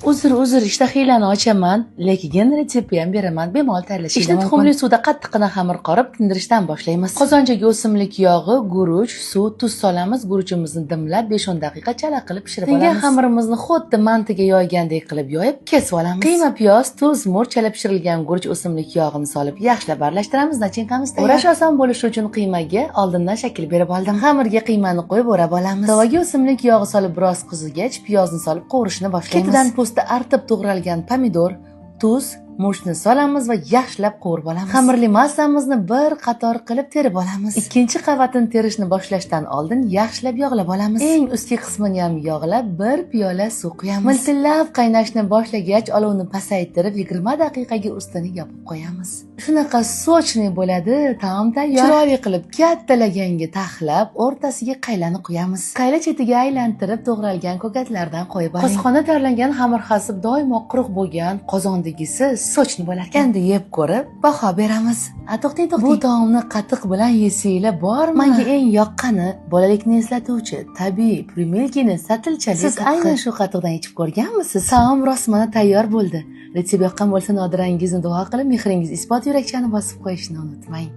Uzr, ishtahiylani ochaman, lekin retseptni ham beraman, bemalol tayyorlashingiz mumkin. Tuxumli suvda qattiqqina xamir qorib, tindirishdan boshlaymiz. Qozonchaga o'simlik yog'i, guruch, suv, tuz solamiz. Guruchimizni dimlab 5-10 daqiqa chala qilib pishirib olamiz. Tingan xamirimizni xuddi mantiga yoygandek qilib yoyib, kesib olamiz. Qiyma, piyoz, tuz, murch, chala pishirilgan guruch, o'simlik yog'ini solib yaxshilab aralashtiramiz. Nachinkamiz tayyor. O'rash oson bo'lishi uchun qiymaga oldindan shakl berib oldim. Xamirga qiymani qo'yib o'rab olamiz. Tavoga o'simlik yog'i solib biroz qizigach, piyozni solib qovurishni boshlaymiz. Ketidan po'sti artib to'g'ralgan pomidor, tuz, murchni solamiz va yaxshilab qovurib olamiz. Xamirli massamizni bir qator qilib terib olamiz. Ikkinchi qavatini terishni boshlashdan oldin yaxshilab yog'lab olamiz. Eng ustki qismini ham yog'lab, bir piyola suv quyamiz. Miltillab qaynashni boshlagach, olovni pasaytirib 20 daqiqaga ustini yopib qo'yamiz. Shunaqa sochli bo'ladi, taom tayyor. Chiroyli qilib katta laganga taxlab, o'rtasiga qaylani quyamiz. Qayla chetiga aylantirib to'g'ralgan ko'katlardan qo'yib oling. Qozxona tayyorlangan xamir hasib doimo quruq bo'lgan qozondagisi sochni bo'lar ekan. Endi yeb ko'rib baho beramiz. To'xtang. Bu taomni qatiq bilan yesanglar bormi? Menga eng yoqqani bolalikni eslatuvchi tabiiy Primilkini satilchali. Siz aynan shu qatiqdan ichib ko'rganmisiz? Taom rostmana tayyor bo'ldi. Retsept yoqqan bo'lsa, Nodirangizni duo qilib, mehringiz isbot yurakchani bosib qo'yishni unutmang.